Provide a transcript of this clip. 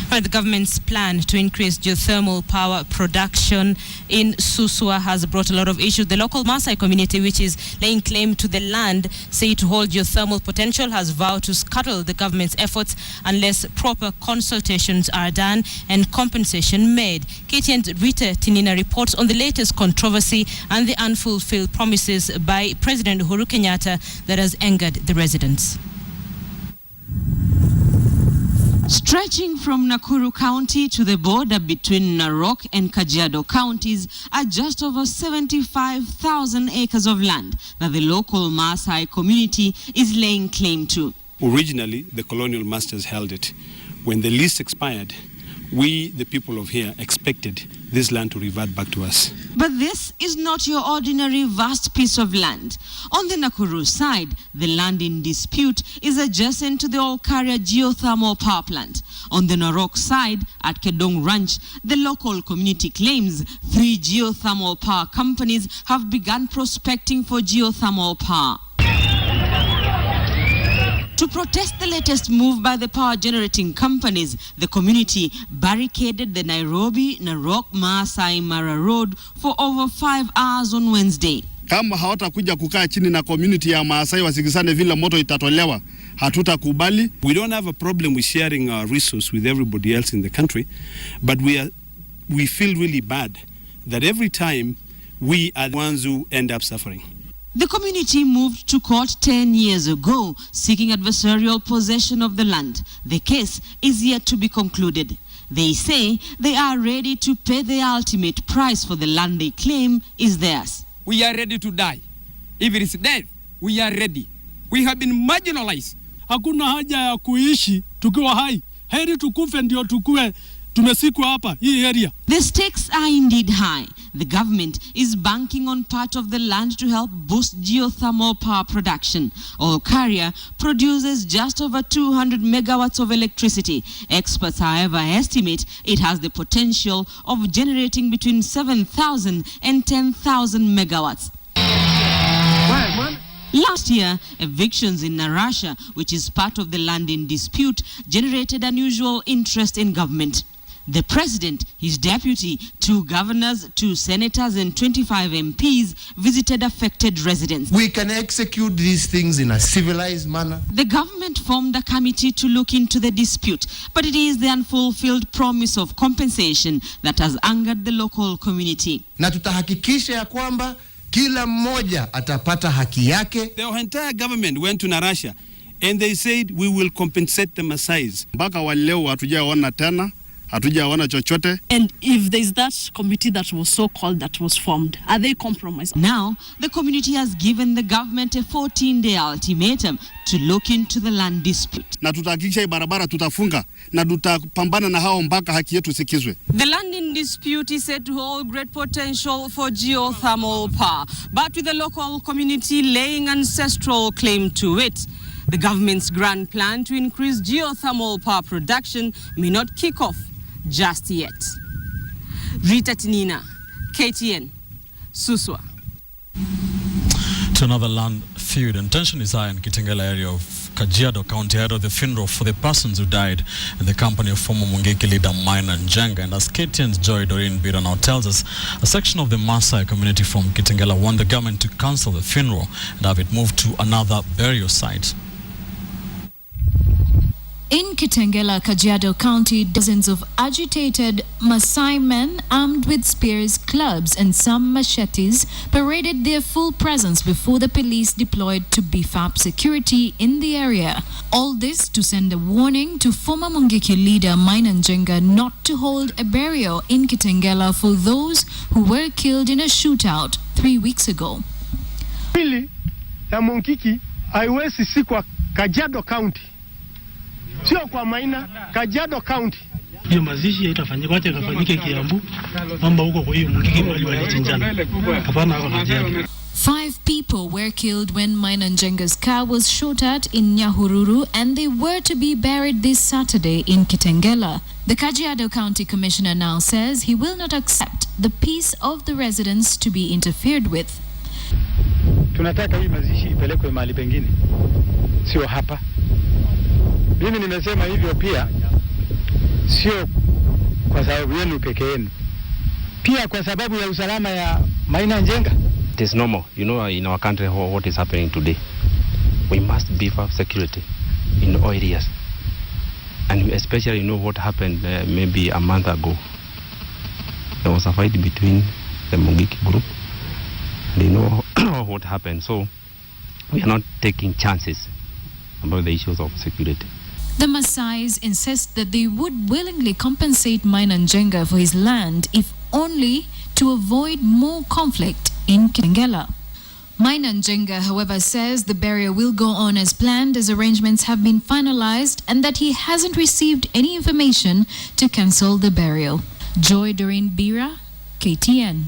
The government's plan to increase geothermal power production in Suswa has brought a lot of issues. The local Maasai community, which is laying claim to the land, say to hold geothermal potential, has vowed to scuttle the government's efforts unless proper consultations are done and compensation made. KTN's Rita Tinina reports on the latest controversy and the unfulfilled promises by President Uhuru Kenyatta that has angered the residents. Stretching from Nakuru County to the border between Narok and Kajiado counties are just over 75,000 acres of land that the local Maasai community is laying claim to. Originally, the colonial masters held it. When the lease expired, we, the people of here, expected this land to revert back to us. But this is not your ordinary vast piece of land. On the Nakuru side, the land in dispute is adjacent to the Olkaria geothermal power plant. On the Narok side, at Kedong Ranch, the local community claims 3 geothermal power companies have begun prospecting for geothermal power. To protest the latest move by the power generating companies, the community barricaded the Nairobi-Narok Maasai Mara Road for over 5 hours on Wednesday. Kama hawatakuja kukaa chini na community ya Maasai wasikizane vile moto itatolewa, hatutakubali. We don't have a problem with sharing our resource with everybody else in the country, but we feel really bad that every time we are the ones who end up suffering. The community moved to court 10 years ago, seeking adversarial possession of the land. The case is yet to be concluded. They say they are ready to pay the ultimate price for the land they claim is theirs. We are ready to die. If it is death, we are ready. We have been marginalized. Hakuna haja ya kuishi tukiwa hai. Heri tukufe ndio tukue tumesikwa hapa hii area. The stakes are indeed high. The government is banking on part of the land to help boost geothermal power production. Olkaria produces just over 200 megawatts of electricity. Experts, however, estimate it has the potential of generating between 7,000 and 10,000 megawatts. Last year, evictions in Narasha, which is part of the land in dispute, generated unusual interest in government. The president, his deputy, 2 governors, 2 senators and 25 MPs visited affected residents. We can execute these things in a civilized manner. The government formed a committee to look into the dispute, but it is the unfulfilled promise of compensation that has angered the local community. Na tutahakikisha ya kwamba kila mmoja atapata haki yake. The entire government went to Narasha and they said we will compensate the Maasais. Mpaka wa leo hatujaona tena. And if there's that committee that was so called that was formed, are they compromised? Now, the community has given the government a 14-day ultimatum to look into the land dispute. Na tutahakikisha barabara tutafunga na tutapambana na hao mpaka haki yetu sikizwe. The land in dispute is said to hold great potential for geothermal power, but with the local community laying ancestral claim to it. The government's grand plan to increase geothermal power production may not kick off just yet. Rita Tinina, KTN, Suswa. To another land feud, and tension is high in Kitengela area of Kajiado County ahead of the funeral for the persons who died in the company of former Mungiki leader Maina Njenga. And as KTN's Joy Doreen Bira now tells us, a section of the Maasai community from Kitengela want the government to cancel the funeral and have it moved to another burial site. In Kitengela, Kajiado County, dozens of agitated Maasai men armed with spears, clubs and some machetes paraded their full presence before the police deployed to beef up security in the area. All this to send a warning to former Mungiki leader Maina Njenga not to hold a burial in Kitengela for those who were killed in a shootout 3 weeks ago. Pili ya Mungiki haiwezi si kwa Kajiado County. Sio kwa Maina, Kajiado County. Hiyo mazishi haitafanyika, acha kafanyike Kiambu. Mambo huko kwa hiyo Mungiki bali walichinjana. Hapana hapa Kajiado. 5 people were killed when Maina Njenga's car was shot at in Nyahururu, and they were to be buried this Saturday in Kitengela. The Kajiado County Commissioner now says he will not accept the peace of the residents to be interfered with. Tunataka hii mazishi ipelekwe mahali pengine, sio hapa. Mimi nimesema hivyo pia sio kwa sababu yenu peke yenu, pia kwa sababu ya usalama ya Maina Njenga. It is normal, you know, in our country what is happening today. We must beef up security in all areas, and especially, you know, what happened maybe a month ago. There was a fight between the Mungiki group. They know what happened, so we are not taking chances about the issues of security. The Maasais insist that they would willingly compensate Maina Njenga for his land if only to avoid more conflict in Kitengela. Maina Njenga, however, says the burial will go on as planned as arrangements have been finalized and that he hasn't received any information to cancel the burial. Joy Doreen Bira, KTN.